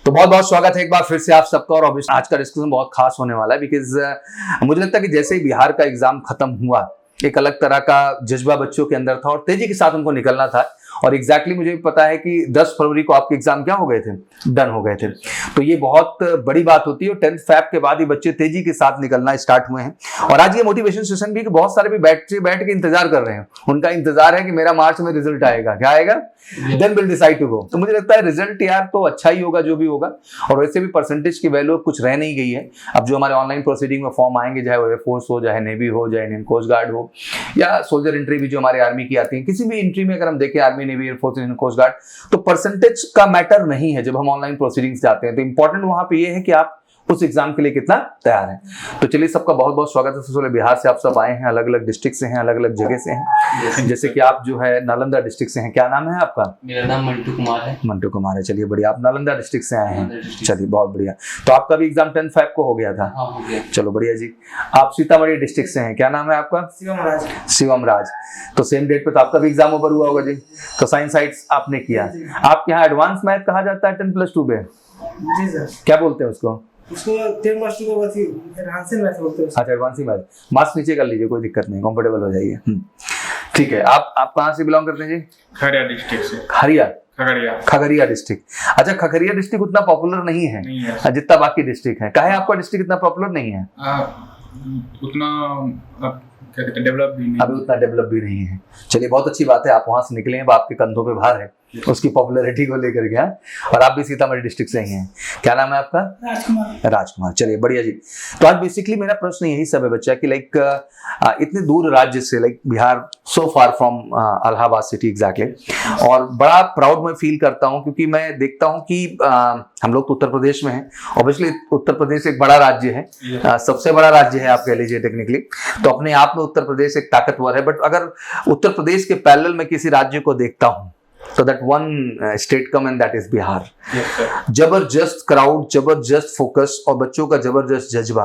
तो बहुत बहुत स्वागत है एक बार फिर से आप सबका। और ऑब्वियसली आज का डिस्कशन बहुत खास होने वाला है बिकॉज मुझे लगता है कि जैसे ही बिहार का एग्जाम खत्म हुआ एक अलग तरह का जज्बा बच्चों के अंदर था और तेजी के साथ उनको निकलना था। और एग्जैक्टली मुझे पता है कि 10 फरवरी को आपके एग्जाम क्या हो गए थे, डन हो गए थे। तो ये बहुत बड़ी बात होती है और 10th फैब के बाद ही बच्चे तेजी के साथ निकलना स्टार्ट हुए हैं। और आज ये मोटिवेशन सेशन भी कि बहुत सारे भी बैठ के इंतजार कर रहे हैं। उनका इंतजार है कि मेरा मार्च में रिजल्ट आएगा, क्या आएगा, then will decide to go. तो मुझे लगता है रिजल्ट यार तो अच्छा ही होगा जो भी होगा। और वैसे भी परसेंटेज की वैल्यू कुछ रह नहीं गई है। अब जो हमारे ऑनलाइन प्रोसीडिंग में फॉर्म आएंगे, चाहे वो एयरफोर्स हो, चाहे नेवी हो, चाहे इंडियन कोस्ट गार्ड हो या सोल्जर एंट्री भी जो हमारे आर्मी की आती है, किसी भी एंट्री में अगर हम देखें army, navy, air force, Indian coast guard, तो परसेंटेज का मैटर नहीं है जब हम ऑनलाइन प्रोसीडिंग्स जाते हैं। तो इंपॉर्टेंट वहां पे ये है कि आप उस एग्जाम के लिए कितना तैयार है। तो चलिए सबका बहुत बहुत स्वागत है। सबसे पहले बिहार से आप सब आए हैं, अलग अलग डिस्ट्रिक्ट से हैं, अलग अलग जगह से हैं। जैसे कि आप जो है नालंदा डिस्ट्रिक्ट से हैं, क्या नाम है आपका? मेरा नाम मंटू कुमार है। मंटू कुमार है, चलिए बढ़िया। आप नालंदा डिस्ट्रिक्ट से आए हैं, चलिए बहुत बढ़िया। तो आपका भी एग्जाम 10 फाइव को हो गया था? हाँ, हो गया। चलो बढ़िया जी। आप सीतामढ़ी डिस्ट्रिक्ट से हैं, क्या नाम है आपका? शिवम राज। शिवम राज। तो सेम डेट पे तो आपका भी एग्जाम ओवर हुआ होगा जी। तो साइंस साइंस आपने किया। आपके यहाँ एडवांस मैथ कहा जाता है 10+2 में? जी सर। क्या बोलते हैं उसको? उसको 10+2 को बस एडवांस मैथ बोलते हैं। अच्छा, एडवांस मैथ। मार्क्स नीचे कर लीजिए, कोई दिक्कत नहीं, कंफर्टेबल हो जाइए। ठीक है। आप कहाँ से बिलोंग करते हैं जी? खगड़िया डिस्ट्रिक्ट से। खगड़िया डिस्ट्रिक्ट। अच्छा, खगड़िया डिस्ट्रिक्ट उतना पॉपुलर नहीं है जितना बाकी डिस्ट्रिक्ट है। काहे आपका डिस्ट्रिक्ट इतना पॉपुलर नहीं है? उतना क्या कहते हैं, डेवलप भी नहीं, अभी उतना डेवलप भी नहीं है। चलिए बहुत अच्छी बात है, आप वहां से निकले हैं, आपके कंधों पे भार है उसकी पॉपुलैरिटी को लेकर के। और आप भी सीतामढ़ी डिस्ट्रिक्ट से ही हैं, क्या नाम है आपका? राजकुमार। राजकुमार, चलिए बढ़िया जी। तो आज बेसिकली मेरा प्रश्न यही सब है बच्चा कि लाइक इतने दूर राज्य से, like Bihar so far from Allahabad city exactly. और बड़ा प्राउड मैं फील करता हूँ क्योंकि मैं देखता हूँ कि हम लोग तो उत्तर प्रदेश में हैं। ऑब्वियसली उत्तर प्रदेश एक बड़ा राज्य है, सबसे बड़ा राज्य है आप कह लीजिए टेक्निकली। तो अपने आप में उत्तर प्रदेश एक ताकतवर है। बट अगर उत्तर प्रदेश के पैरेलल में किसी राज्य को देखता हूँ तो that one state come and that is Bihar. जबरदस्त क्राउड, जबरदस्त फोकस और बच्चों का जबरदस्त जज्बा।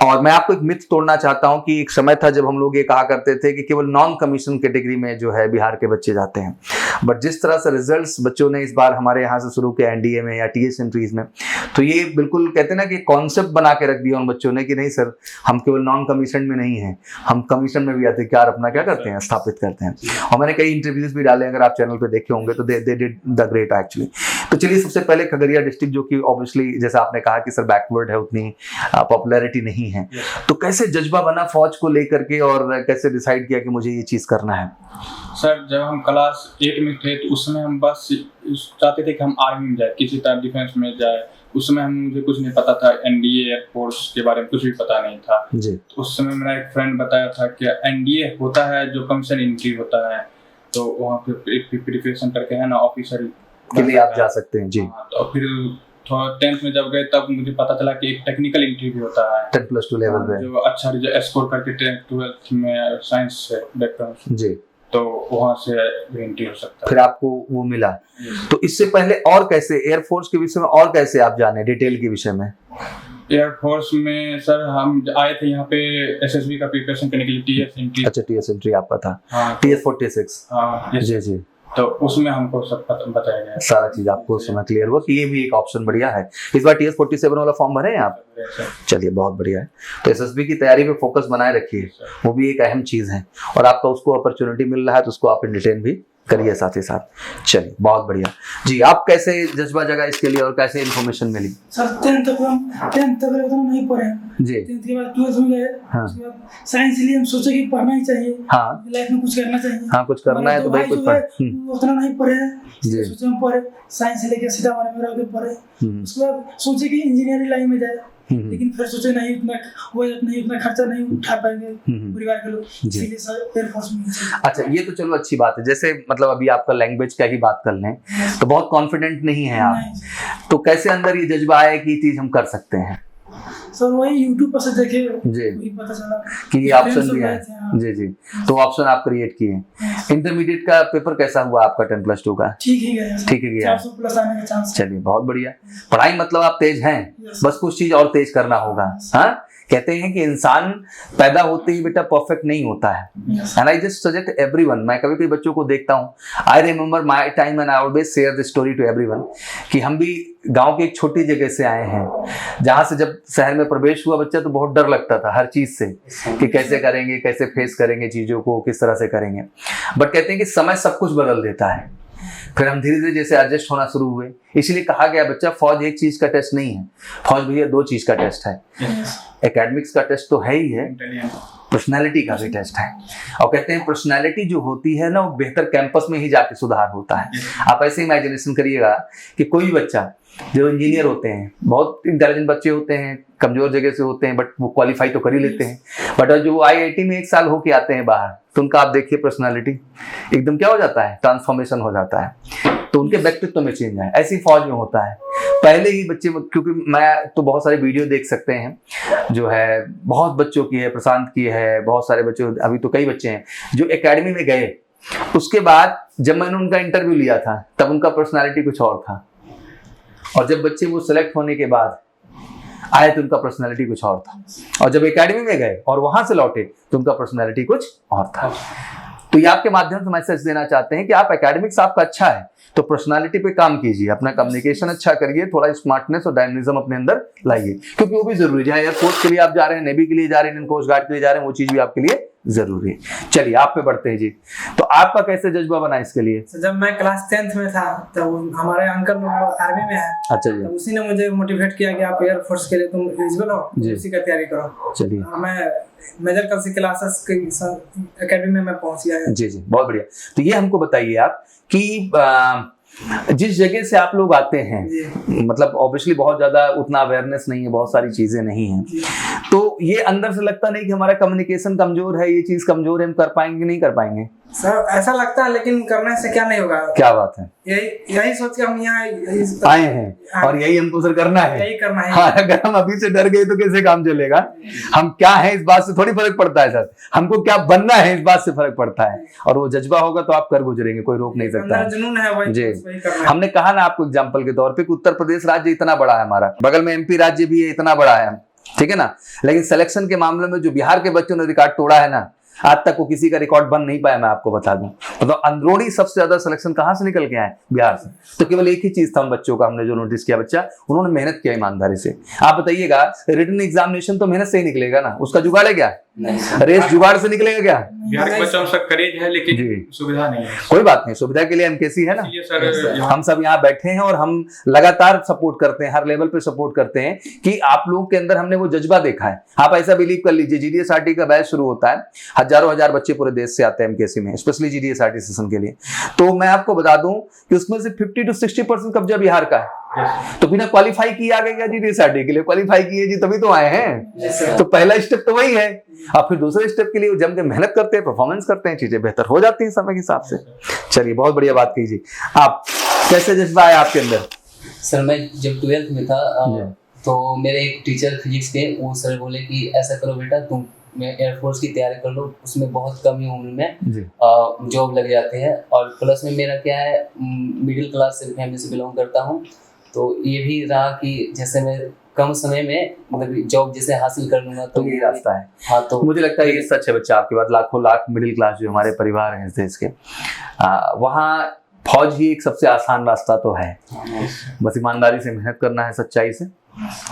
और मैं आपको एक मिथ तोड़ना चाहता हूं कि एक समय था जब हम लोग ये कहा करते थे कि केवल नॉन कमीशन कैटेगरी में जो है बिहार के बच्चे जाते हैं। बट जिस तरह से रिजल्ट्स बच्चों ने इस बार हमारे यहाँ से शुरू किया एनडीए में या टीएस एंट्रीज में, तो ये बिल्कुल कहते हैं ना कि कॉन्सेप्ट बना के रख दिया उन बच्चों ने कि नहीं सर, हम केवल नॉन कमीशन में नहीं है, हम कमीशन में भी आते हैं, क्या अपना क्या करते हैं, स्थापित करते हैं। और मैंने कई इंटरव्यूज भी डाले, अगर आप चैनल पे देखे होंगे तो they did the great actually. तो चलिए सबसे पहले खगड़िया डिस्ट्रिक्ट, जो कि ऑब्वियसली जैसा आपने कहा कि सर बैकवर्ड है, उतनी पॉपुलैरिटी नहीं है, तो कैसे जज्बा बना फौज को लेकर के और कैसे डिसाइड किया कि मुझे ये चीज करना है? सर जब हम क्लास 8 में थे तो उसमें हम बस चाहते थे कि हम आर्मी में जाए, किसी टाइप डिफेंस में जाए। उस समय मुझे कुछ नहीं पता था, एनडीए एयरफोर्स के बारे में कुछ भी पता नहीं था जी। तो उस समय मेरा एक फ्रेंड बताया था कि एनडीए होता है जो कमीशन एंट्री होता है, तो वहाँ पे प्रिपरेशन करके है ना ऑफिसर के लिए आप जा सकते हैं जी। तो फिर थोड़ा 10th में जब गए तब मुझे पता चला कि एक टेक्निकल एंट्री भी होता है 10+2 लेवल पे, जो अच्छा स्कोर करके 12th में साइंस से बैकग्राउंड जी, तो वहां से एंट्री हो सकता है। फिर आपको वो मिला। तो इससे पहले और कैसे एयरफोर्स के विषय में और कैसे आप जाने डिटेल के विषय में? एयरफोर्स में सर हम आए थे यहाँ पे एसएसबी का प्रिपरेशन करने के लिए, टीएस एंट्री। अच्छा, टीएस एंट्री आपका था? हाँ, टीएस 46। हाँ जी जी। तो उसमें हमको सब बताया गया, सारा चीज आपको उस समय क्लियर हुआ कि ये भी एक ऑप्शन बढ़िया है। इस बार टीएस 47 वाला फॉर्म भरे हैं आप? चलिए बहुत बढ़िया है। तो एसएसबी की तैयारी पे फोकस बनाए रखिए, वो भी एक अहम चीज है। और आपका उसको अपॉर्चुनिटी मिल रहा है तो उसको आप एंटरटेन भी करिए साथ ही साथ। चलिए बहुत बढ़िया जी। आप कैसे जज्बा जगा इसके लिए और कैसे इन्फॉर्मेशन मिली? सर 10th तक उतना नहीं पढ़े जी। 10th के बाद 12th में गए। हाँ। उसके बाद साइंस लिए हम सोचे कि पढ़ना ही चाहिए। हाँ, लाइफ में कुछ करना चाहिए। हाँ, कुछ करना है तो भाई कुछ पढ़। उतना नहीं पढ़े, जी। सोचे हम पढ़े, साइंस लेके सीधा मेरा उधर पढ़े। उसके बाद सोचे कि इंजीनियरिंग लाइन में जाए, लेकिन फिर सोचे नहीं उतना खर्चा नहीं उठा पाएंगे परिवार के लोग, इसीलिए सर एयरफोर्स में। अच्छा, ये तो चलो अच्छी बात है। जैसे मतलब अभी आपका लैंग्वेज का ही बात कर लें तो बहुत कॉन्फिडेंट नहीं है आप, तो कैसे अंदर ये जज्बा आया कि ये चीज हम कर सकते हैं? सर वही यूट्यूब पर से देखे जी, वही पता चला कि ये ऑप्शन भी है। जी जी, तो ऑप्शन आप क्रिएट किए। इंटरमीडिएट का पेपर कैसा हुआ आपका 10+2 का? ठीक ही गया, ठीक ही गया। 400+ आने का चांस। चलिए बहुत बढ़िया। पढ़ाई मतलब आप तेज हैं, बस कुछ चीज और तेज करना होगा। हाँ, कहते हैं कि इंसान पैदा होते ही बेटा परफेक्ट नहीं होता है। And I just suggest everyone, मैं कभी कभी बच्चों को देखता हूँ, I remember my time and I always share the story to everyone, कि हम भी गांव की एक छोटी जगह से आए हैं, जहां से जब शहर में प्रवेश हुआ बच्चा तो बहुत डर लगता था हर चीज से, कि कैसे करेंगे, कैसे फेस करेंगे चीजों को, किस तरह से करेंगे। बट कहते हैं कि समय सब कुछ बदल देता है। फिर हम धीरे धीरे जैसे एडजस्ट होना शुरू हुए, इसलिए कहा गया बच्चा फौज एक चीज का टेस्ट नहीं है, फौज भैया 2 चीज का टेस्ट है। एकेडमिक्स का टेस्ट तो है ही है, पर्सनालिटी का भी टेस्ट है। और कहते हैं पर्सनालिटी जो होती है ना, वो बेहतर कैंपस में ही जाके सुधार होता है। आप ऐसे इमेजिनेशन करिएगा कि कोई बच्चा जो इंजीनियर होते हैं, बहुत इंटेलिजेंट बच्चे होते हैं, कमजोर जगह से होते हैं, बट वो क्वालिफाई तो कर ही लेते हैं, बट जो IIT में 1 साल होके आते हैं बाहर, तो उनका आप देखिए पर्सनालिटी एकदम क्या हो जाता है, ट्रांसफॉर्मेशन हो जाता है, तो उनके व्यक्तित्व में चेंज है। ऐसी फौज में होता है पहले ही बच्चे, क्योंकि मैं तो बहुत सारे वीडियो देख सकते हैं, जो है बहुत बच्चों की है, प्रशांत की है, बहुत सारे बच्चे, अभी तो कई बच्चे हैं जो एकेडमी में गए, उसके बाद जब मैंने उनका इंटरव्यू लिया था तब उनका पर्सनालिटी कुछ और था, और जब बच्चे वो सिलेक्ट होने के बाद आए तो उनका पर्सनालिटी कुछ और था, और जब एकेडमी में गए और वहां से लौटे तो उनका पर्सनालिटी कुछ और था। तो ये आपके माध्यम से मैसेज देना चाहते हैं कि आप एकेडमिक्स आपका अच्छा है तो पर्सनालिटी पे काम कीजिए, अपना कम्युनिकेशन अच्छा करिए, थोड़ा स्मार्टनेस और डायनेमिज्म अपने अंदर लाइए, क्योंकि वो भी जरूरी है। चाहे एयरफोर्स के लिए आप जा रहे हैं, नेवी के लिए जा रहे हैं, इंडियन कोस्ट गार्ड के लिए जा रहे हैं, वो चीज भी आपके लिए जरूरी है। चलिए आप पे बढ़ते हैं जी, तो आपका कैसे जज्बा बना इसके लिए? जब मैं क्लास 10th में था तब हमारे अंकल आर्मी में है, अच्छा जी, तो उसी ने मुझे मोटिवेट किया कि आप एयरफोर्स के लिए तुम एलिजिबल हो, उसी का तैयारी करो। चलिए मैं मेजर कल से क्लासेस के एकेडमी में मैं पहुंच गया। जी जी, बहुत बढ़िया। तो ये हमको बताइए आप कि जिस जगह से आप लोग आते हैं, मतलब ऑब्वियसली बहुत ज्यादा उतना अवेयरनेस नहीं है, बहुत सारी चीजें नहीं है, तो ये अंदर से लगता नहीं कि हमारा कम्युनिकेशन कमजोर है, ये चीज कमजोर है, हम कर पाएंगे कि नहीं कर पाएंगे? सर ऐसा लगता है, लेकिन करने से क्या नहीं होगा। क्या बात है, यही सोच के हम यहाँ आए हैं और यही हमको सर करना है, यही करना है। हाँ, अगर हम अभी से डर गए तो कैसे काम चलेगा? हम क्या है इस बात से थोड़ी फर्क पड़ता है सर, हमको क्या बनना है इस बात से फर्क पड़ता है, और वो जज्बा होगा तो आप कर गुजरेंगे, कोई रोक नहीं सकता है। जुनून है वही, जी, वही करना है। हमने कहा ना आपको एग्जाम्पल के तौर पे, उत्तर प्रदेश राज्य इतना बड़ा है, हमारा बगल में MP राज्य भी है, इतना बड़ा है, ठीक है ना, लेकिन सिलेक्शन के मामले में जो बिहार के बच्चों ने रिकॉर्ड तोड़ा है ना, आज तक वो किसी का रिकॉर्ड बन नहीं पाया। मैं आपको बता दूं, तो अंदरूनी सबसे ज्यादा सिलेक्शन कहां से निकल के आए? बिहार से। तो केवल एक ही चीज था उन बच्चों का, हमने जो नोटिस किया, बच्चा उन्होंने मेहनत किया ईमानदारी से। आप बताइएगा, रिटन एग्जामिनेशन तो मेहनत से ही निकलेगा ना, उसका जुगाड़ है क्या? रेस जुगाड़ से निकलेगा क्या? बिहार के बच्चों में करेज है लेकिन सुविधा नहीं है। कोई बात नहीं, सुविधा के लिए MKC है ना, हम सब यहाँ बैठे हैं और हम लगातार सपोर्ट करते हैं, हर लेवल पे सपोर्ट करते हैं कि आप लोगों के अंदर हमने वो जज्बा देखा है। आप ऐसा बिलीव कर लीजिए, GDSRT का बैच शुरू होता है, हजारों हजार बच्चे पूरे देश से आते हैं MKC में, स्पेशली GDSRT सेशन के लिए। तो मैं आपको बता दूं कि उसमें से 50 to 60% कब्जा बिहार का है। तो बिना क्वालिफाई किए आ गए GDSRT के लिए, क्वालिफाई किए जी तभी तो आए हैं। तो पहला स्टेप तो वही है, और फिर दूसरे स्टेप के लिए जम के मेहनत करते हैं, परफॉर्मेंस करते हैं, चीजें बेहतर हो जाती हैं समय के हिसाब से। चलिए बहुत बढ़िया बात कीजिए, आप कैसे जज्बा आया आपके अंदर? सर मैं जब 12th में था तो मेरे एक टीचर फिजिक्स के, वो सर बोले कि ऐसा करो बेटा, तुम एयरफोर्स की तैयारी कर लो, उसमें बहुत कम ही उम्र में जॉब लग जाते हैं। और प्लस में मेरा क्या है, मिडिल क्लास से फैमिली से बिलोंग करता हूँ, तो ये भी रहा कि जैसे मैं कम समय में मतलब जॉब जैसे हासिल कर लूंगा तो यही रास्ता है। हाँ, तो मुझे लगता है ये सच है बच्चा, आपके बाद लाखों लाख मिडिल क्लास जो हमारे परिवार हैं इस देश के, वहाँ फौज ही एक सबसे आसान रास्ता तो है। बस ईमानदारी से मेहनत करना है, सच्चाई से,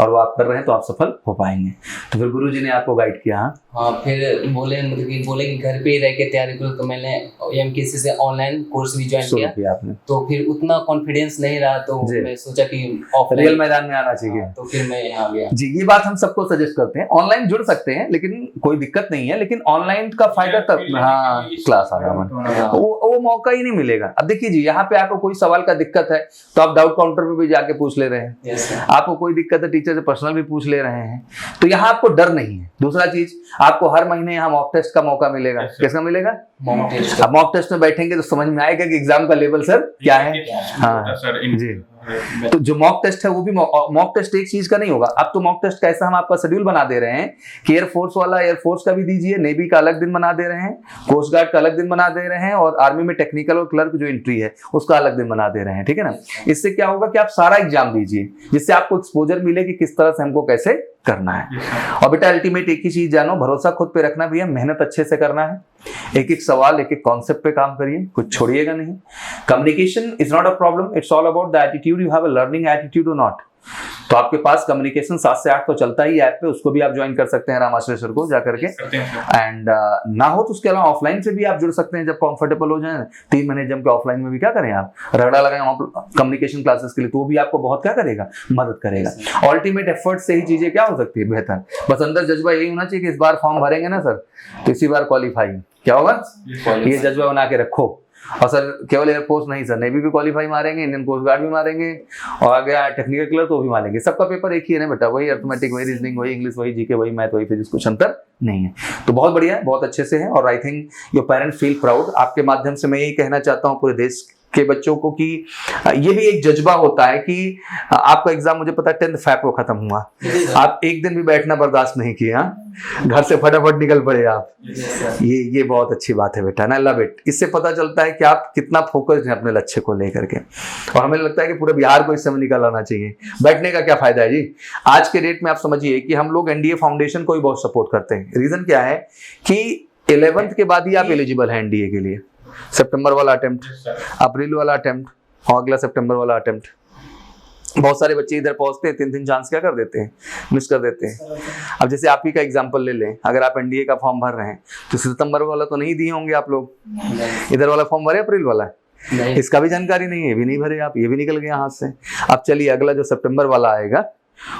और वो आप कर रहे हैं तो आप सफल हो पाएंगे। तो फिर गुरुजी ने आपको गाइड किया? हाँ, फिर बोले कि घर पे ही रह के तैयारी करो, तो मैंने MKC से ऑनलाइन कोर्स भी ज्वाइन किया आपने। तो फिर उतना कॉन्फिडेंस नहीं रहा, तो मैं सोचा कि रियल मैदान में आना चाहिए। तो फिर मैं यहाँ गया। जी, ये बात हम सबको सजेस्ट करते हैं, ऑनलाइन जुड़ सकते हैं, लेकिन कोई दिक्कत नहीं है, लेकिन ऑनलाइन का फायदा तब, हाँ क्लास आ गया, वो मौका ही नहीं मिलेगा। अब देखिए जी, यहाँ पे आपको कोई सवाल का दिक्कत है तो आप डाउट काउंटर पे भी जाके पूछ ले रहे हैं, आपको कोई दिक्कत है टीचर से पर्सनल भी पूछ ले रहे हैं, तो यहाँ आपको डर नहीं है। दूसरा चीज, आपको हर महीने यहाँ मॉक टेस्ट का मौका मिलेगा। किसका मिलेगा? Mock test. अब मॉक टेस्ट में बैठेंगे तो समझ में आएगा कि एग्जाम का लेवल सर क्या है। हाँ जी, तो जो मॉक टेस्ट है वो भी मॉक टेस्ट एक चीज का नहीं होगा। अब तो मॉक टेस्ट का ऐसा हम आपका शेड्यूल बना दे रहे हैं कि एयरफोर्स वाला एयरफोर्स का भी दीजिए, नेवी का अलग दिन बना दे रहे हैं, कोस्ट गार्ड का अलग दिन बना दे रहे हैं, और आर्मी में टेक्निकल और क्लर्क जो एंट्री है उसका अलग दिन बना दे रहे हैं, ठीक है ना। इससे क्या होगा कि आप सारा एग्जाम दीजिए, जिससे आपको एक्सपोजर मिले कि किस तरह से हमको कैसे करना है। और बेटा अल्टीमेट एक ही चीज जानो, भरोसा खुद पे रखना भी है, मेहनत अच्छे से करना है, एक एक सवाल एक एक कॉन्सेप्ट पे काम करिए, कुछ छोड़िएगा नहीं। Communication is not a problem, it's all about the attitude, you have a learning attitude और नॉट। तो आपके पास कम्युनिकेशन 7 से 8 तो चलता ही ऐप पे, उसको भी आप ज्वाइन कर सकते हैं रामाश्रय सर को जाकर के, एंड ना हो तो उसके अलावा ऑफलाइन से भी आप जुड़ सकते हैं जब कंफर्टेबल हो जाए। 3 महीने जम के ऑफलाइन में भी क्या करें आप, रगड़ा लगाएं कम्युनिकेशन क्लासेस के लिए, तो वो भी आपको बहुत क्या करेगा, मदद करेगा। अल्टीमेट एफर्ट से ही चीजें क्या हो सकती है बेहतर, बस अंदर जज्बा यही होना चाहिए कि इस बार फॉर्म भरेंगे ना सर तो इसी बार क्वालिफाई, क्या होगा, ये जज्बा बना के रखो। और सर केवल एयरफोर्स नहीं सर, नेवी भी क्वालिफाई मारेंगे, इंडियन कोस्ट गार्ड भी मारेंगे, और आगे टेक्निकल क्लर्क तो भी मारेंगे। सबका पेपर एक ही है ना बेटा, वही अर्थमेटिक, वही रीजनिंग, वही इंग्लिश, वही जीके, वही मैथ, वही फिजिक्स, कुछ अंतर नहीं है। तो बहुत बढ़िया है, बहुत अच्छे से है, और I think your parents feel proud. आपके माध्यम से मैं यही कहना चाहता हूँ पूरे देश के बच्चों को कि ये भी एक जज्बा होता है कि आपका एग्जाम मुझे पता है 10 फ़रवरी को खत्म हुआ, आप एक दिन भी बैठना बर्दाश्त नहीं किया, घर से फटाफट निकल पड़े आप। ये बहुत अच्छी बात है बेटा, ना लव इट। इससे पता चलता है कि आप कितना फोकस्ड हैं अपने लक्ष्य को लेकर के, और हमें लगता है कि पूरे बिहार को इस समय निकल आना चाहिए। बैठने का क्या फायदा है जी, आज के डेट में आप समझिए कि हम लोग एनडीए फाउंडेशन को ही बहुत सपोर्ट करते हैं। रीजन क्या है कि 11th के बाद ही आप एलिजिबल हैं एनडीए के लिए। सितंबर वाला अटेम्प्ट, अप्रैल वाला अटेम्प्ट, और अगला सितंबर वाला अटेम्प्ट। बहुत सारे बच्चे इधर पहुंचते हैं, 3 चांस क्या कर देते हैं, मिस कर देते हैं। अब जैसे आप ही का एग्जांपल ले लें, अगर आप एनडीए का फॉर्म भर रहे हैं तो सितंबर वाला तो नहीं दिए होंगे आप लोग, इधर वाला फॉर्म भरे, अप्रैल वाला है, इसका भी जानकारी नहीं है, ये भी नहीं भरे आप, ये भी निकल गया हाथ से। अब चलिए अगला जो सितंबर वाला आएगा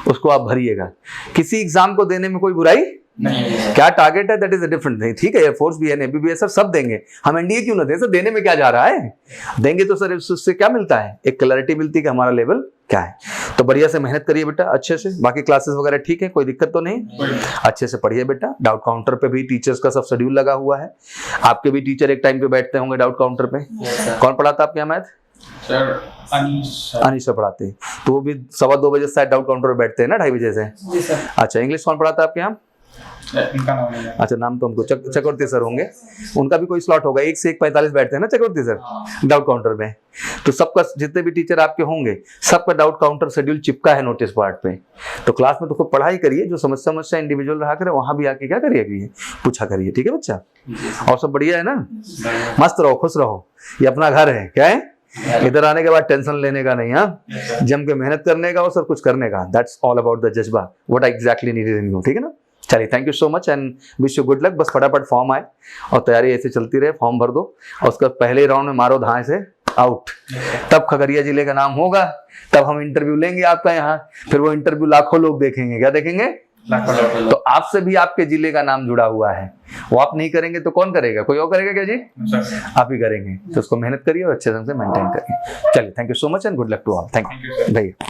उसको आप भरिएगा। किसी एग्जाम को देने में कोई बुराई नहीं, क्या टारगेट है that is a different thing. ठीक है, एयरफोर्स भी है, नेवी भी है, सर सब देंगे, हम एनडीए क्यों ना दें सर, देने में क्या जा रहा है, देंगे तो सर उससे क्या मिलता है, एक क्लैरिटी मिलती है कि हमारा लेवल क्या है। तो बढ़िया से मेहनत करिए बेटा अच्छे से, बाकी क्लासेस वगैरह ठीक है, कोई दिक्कत तो नहीं, अच्छे से पढ़िए बेटा। डाउट काउंटर पे भी टीचर्स का सब शेड्यूल लगा हुआ है, आपके भी टीचर एक टाइम पे बैठते होंगे डाउट काउंटर पे। कौन पढ़ाता आपके यहाँ मैथ, सर अनीश पढ़ाते हैं, तो वो भी 2:15 बजे शायद डाउट काउंटर पे बैठते हैं ना, 2:30 बजे से। अच्छा, इंग्लिश कौन पढ़ाता है आपके यहाँ, उनका नाम नहीं है। अच्छा, नाम तो उनको चक्रवर्ती सर होंगे, उनका भी कोई स्लॉट होगा, 1 से 1:45 बैठते हैं ना चक्रवर्ती सर डाउट काउंटर में। तो सबका, जितने भी टीचर आपके होंगे सबका डाउट काउंटर शेड्यूल चिपका है नोटिस बोर्ड पे। तो क्लास में तो खूब पढ़ाई करिए, जो समस्या इंडिविजुअल रहा करे वहां भी आके क्या करिए, पूछा करिए। ठीक है बच्चा, और सब बढ़िया है ना, मस्त रहो, खुश रहो, ये अपना घर है, क्या है, इधर आने के बाद टेंशन लेने का नहीं, हाँ, जम के मेहनत करने का और सब कुछ करने का। दैट्स ऑल अबाउट द जज्बा, what I exactly needed in you. ठीक है ना, चलिए, thank you so much and wish you good luck. बस फटाफट फॉर्म आए और तैयारी ऐसे चलती रहे, फॉर्म भर दो और उसका पहले राउंड में मारो धाए से आउट, तब खगड़िया जिले का नाम होगा, तब हम इंटरव्यू लेंगे आपका यहाँ, फिर वो इंटरव्यू लाखों लोग देखेंगे, क्या देखेंगे, तो आपसे भी आपके जिले का नाम जुड़ा हुआ है, वो आप नहीं करेंगे तो कौन करेगा, कोई और करेगा क्या जी, आप ही करेंगे। तो उसको मेहनत करिए और अच्छे ढंग से मेंटेन करिए। चलिए, thank you so much and good luck to all. Thank you भैया।